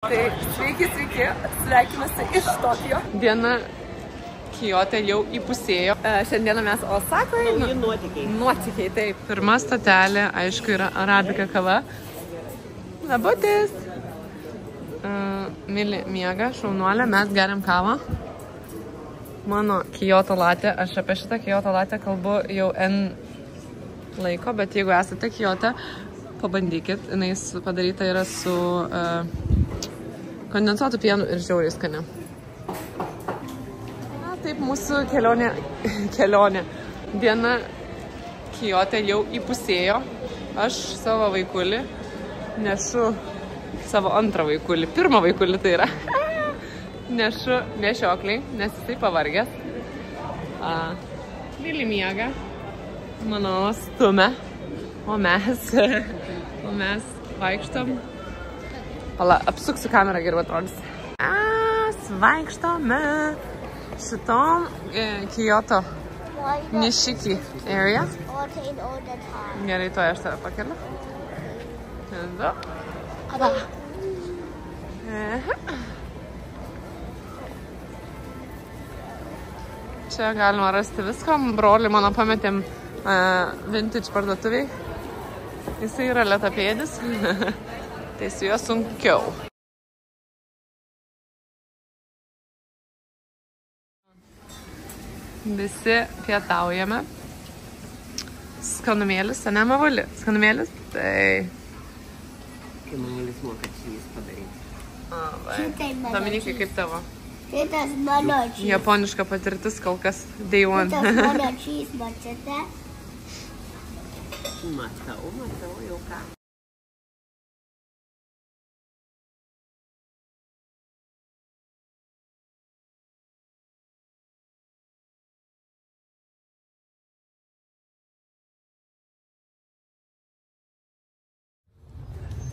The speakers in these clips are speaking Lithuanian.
Tai sveiki, sveikinuosi iš Tokijo. Diena Kiote jau įpusėjo. Šiandieną mes Osakoje. Nuotykiai, taip. Pirma stotelė, aišku, yra arabika kava. Labutis. Mili miega, šaunuolė, mes geriam kavą. Mano Kioto latė, aš apie šitą Kioto latę kalbu jau N laiko, bet jeigu esate Kiote, pabandykit. Jinai padaryta yra su kondensuotų pienų ir žiauriai skani. Na, taip, mūsų kelionė. Diena Kiote jau įpusėjo. Aš savo vaikulį nešu, savo antrą vaikulį, pirmą vaikulį tai yra. Nešu nešiokliai, nes jisai pavargęs. Mili miega, mano stumia, o mes vaikštom. Pala, apsuksiu kamerą geriau atrodys. Vaikštome šitom Kioto Nishiki area. Gerai, to aš tave pakeliu. Čia galima rasti viską. Brolį mano pametėm vintage parduotuviai. Jisai yra lėtapėdis. Tai su juo sunkiau. Visi pietaujame. Skanumėlis, ane Mavuli? Skanumėlis? Tai... Mamulis moka čys padaryti. Dominikai, kaip tavo? Šitas mano čys. Japoniška patirtis kol kas day one. Šitas mano čys, mačiate? Matau, jau ką.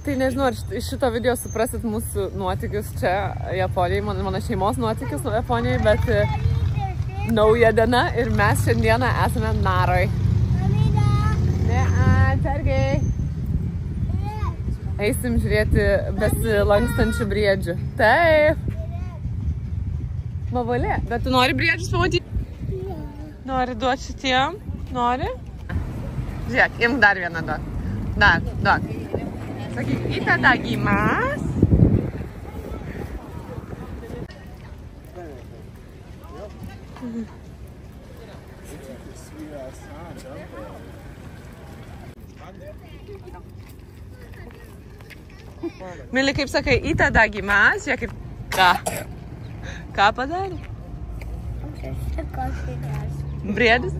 Tai nežinau, ar iš šito video suprasit mūsų nuotykius čia Japonijai, mano šeimos nuotykius Japonijai, bet nauja diena ir mes šiandieną esame Naroj. Atsargiai. Eisim žiūrėti besilankstančių briedžių. Taip. Mavalė, bet tu nori briedžius pamatyti? Nori duoti šitiem? Nori? Žiūrėk, imk dar vieną duok. Duok. Sakyk, itadakimasu. Mili, kaip sakai, itadakimasu, žiūrėk, ką padarė? Briedis?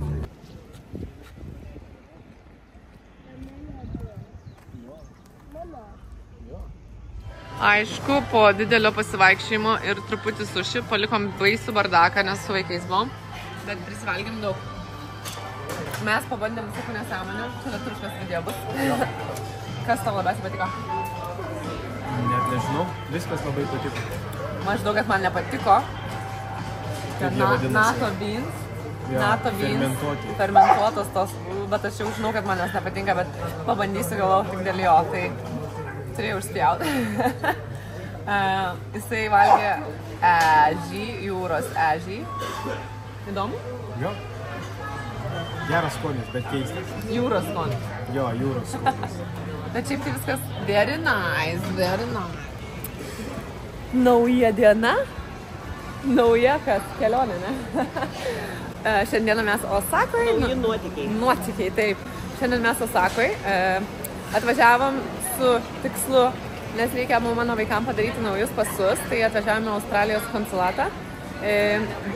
Aišku, po didelio pasivaikščiojimo ir truputį suši palikom baisų bardaką, nes su vaikais buvom, bet prisivalgėm daug. Mes pabandėm visokių nesąmonių, čia lietuviškas video bus. Kas tau labiausiai patiko? Net nežinau, viskas labai patiko. Maždaug, kad man nepatiko. Nato beans, fermentuotos tos, bet aš jau žinau, kad man jos nepatinka, bet pabandysiu galvau tik dėl jo, tai turėjau užspjauti. Jisai valgė ežį, jūros ežį. Įdomu? Jo. Geras skonis, bet keistas. Jūros skonis. Jo, jūros skonis. Bet šiaip tai viskas very nice. Nauja diena. Nauja kas? Kelionė, ne? Šiandieną mes Osakoje. Nauji nuotykiai. Nuotykiai, taip. Šiandien mes Osakoje. Atvažiavom su tikslu, nes reikia mano vaikam padaryti naujus pasus, tai atvažiavome Australijos konsulatą,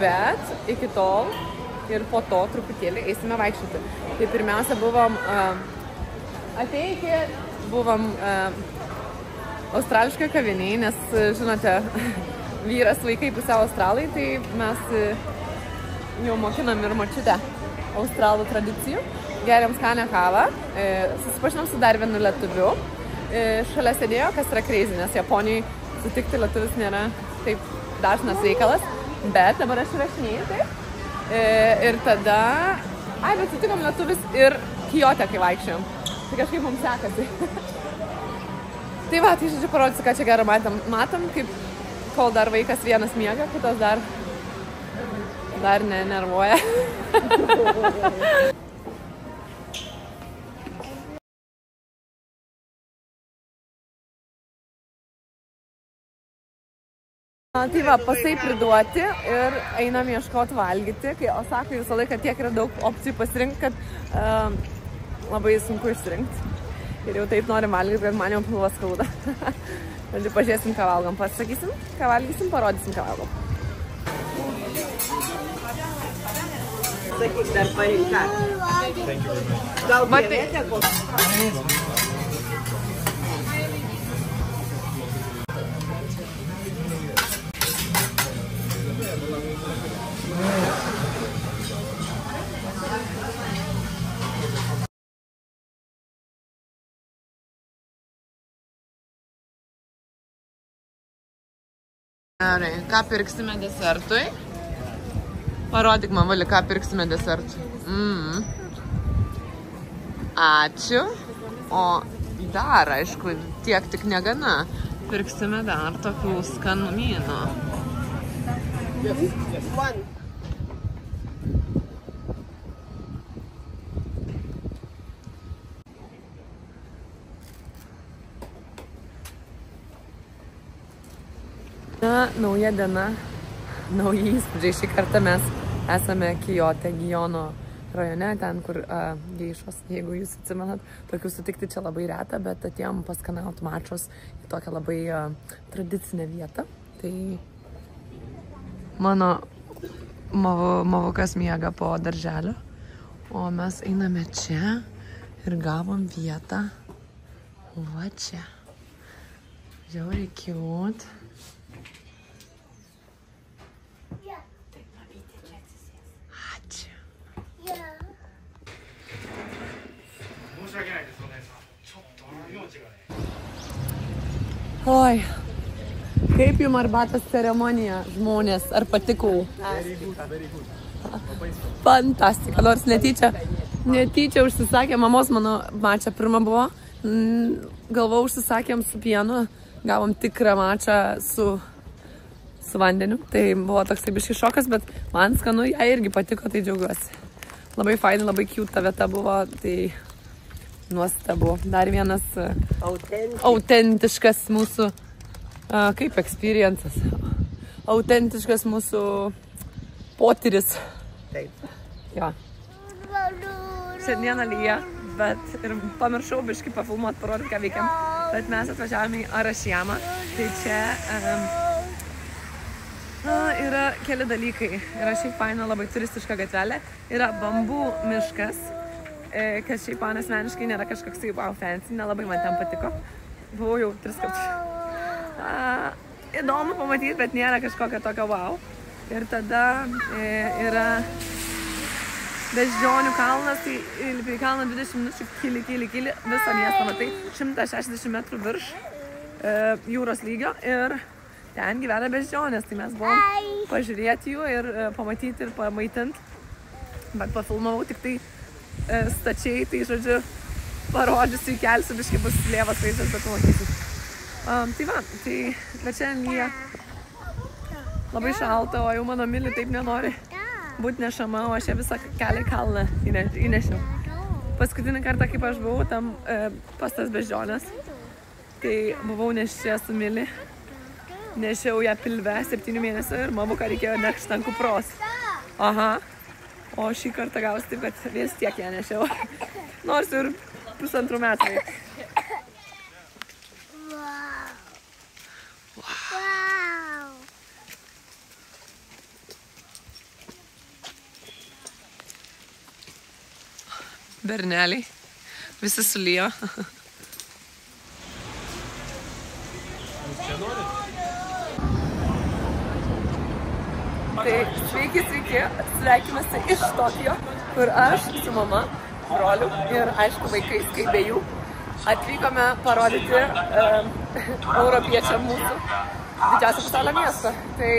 bet iki tol ir po to truputėlį eisime vaikščioti. Tai pirmiausia buvom australiškai kaviniai, nes, žinote, vyras, vaikai pusiau australai, tai mes jau mokinam ir močiutę australų tradicijų. Geriam skanę kavą, susipažinom su dar vienu lietuviu. Šalia sėdėjo, kas yra crazy, nes Japonijai sutikti lietuvis nėra taip dažnas reikalas, bet dabar aš įrašinėjau, taip. Ir tada, bet sutikom lietuvis ir Kiote, kai vaikščiojom. Tai kažkaip mums sekasi. Tai va, tai žodžiu parodysiu, ką čia gero matom, kaip kol dar vaikas vienas miega, kitas dar nenervuoja. Tai va, pasai priduoti ir einam ieškoti valgyti, kai Osakai visą laiką tiek yra daug opcijų pasirinkti, kad labai sunku išsirinkti. Ir jau taip norim valgyti, kad man jau pilva skauda. Žodžiu, pažiūrėsim, ką valgom, pasakysim, ką valgysim, parodysim, ką valgom. Sakyk, dar parinka. Gal krevetė koks? Gerai, ką pirksime desertui? Parodyk, mamuli, ką pirksime desertui. Ačiū. O dar, aišku, tiek tik negana. Pirksime dar tokių skanumynų. Nauja diena, nauji įspūdžiai. Šį kartą mes esame Kijote, Gijono rajone, ten, kur geišos, jeigu jūs atsimenat, tokių sutikti čia labai reta, bet atėjom paskanauti mačos į tokią labai tradicinę vietą. Tai mano mavukas miega po darželio, o mes einame čia ir gavom vietą. Va čia. Žiauriai cute. Oi, kaip jums arbatos ceremonija, žmonės, ar patikau? Very good. Fantastika, nors netyčia užsisakė, mamos mano mačą pirmą buvo, galvau užsisakėm su pienu, gavom tikrą mačą su vandeniu, tai buvo toksai biškai šokas, bet man skanu, jai irgi patiko, tai džiaugiuosi. Labai fainai, labai cute ta vieta buvo, tai nuostabu. Dar vienas autentiškas mūsų, kaip experiences, autentiškas mūsų potyris. Taip. Jo. Šiandieną lyja, bet ir pamiršau biškai pafilmuot, parodyti, ką veikiam, bet mes atvažiavome į Arašijamą, tai čia yra keli dalykai. Yra šiaip faina, labai turistiška gatvelė, yra bambų miškas, kas šiaip man asmeniškai nėra kažkoks wow fancy, nelabai man ten patiko. Buvau jau 3 kartus. Įdomu pamatyti, bet nėra kažkokio tokio wow. Ir tada yra Beždžionių kalnas, tai įlipi į kalną 20 minučių, kyli, visą miestą matai, 160 metrų virš jūros lygio ir ten gyvena beždžionės, tai mes buvom pažiūrėti jų ir pamatyti ir pamaitinti, bet pafilmavau tik tai stačiai, tai žodžiu, parodžiusiu, įkelsiu, biškai bus lėvas vaizdas, bet pamatysiu. Tai va, bet šiandien lyja labai šalta, o jau mano Mili taip nenori būti nešama, o aš ją visą kelią į kalną įnešiau. Paskutinį kartą, kaip aš buvau tam pas tas beždžionės, tai buvau neščia su Mili, nešiau ją pilve 7 mėnesių ir mamuką reikėjo nešti ant kupros. Aha. O šį kartą gausi taip, kad vis tiek ją nešiau. Nors ir 1,5 metų. Berneliai. Visi sulijo. Tai sveiki, sveikinasi iš Tokijo, kur aš su mama, broliu ir aišku vaikais, kaip be jų, atvykome parodyti europiečiam mūsų didžiausią pasaulio miestą. Tai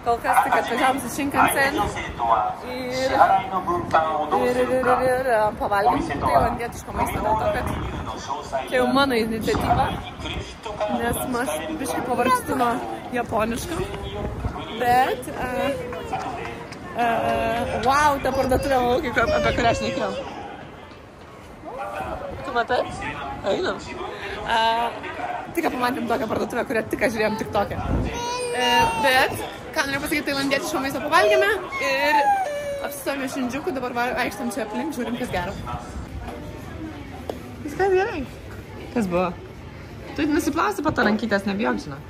Kol kas tik atvažiavom su Shinkansen ir pavalgėm tailandietiško maisto dėl to, kad čia jau mano iniciatyva, nes aš biškai pavargstu nuo japoniško, bet wow, ta parduotuvė laukia, apie kurią aš nekėjau. Tu matai? Einam. Tik pamatėm tokią parduotuvę, kurią tik žiūrėjom tik tokią. Bet, ką noriu pasakyti, tailandietiško maisto pavalgėme ir apsistojame Šindžiuku, dabar vaikštam čia aplink, žiūrim, kas gero. Viskas gerai. Kas buvo? Tu nusiplausi po to rankytės, nebijok, žinau.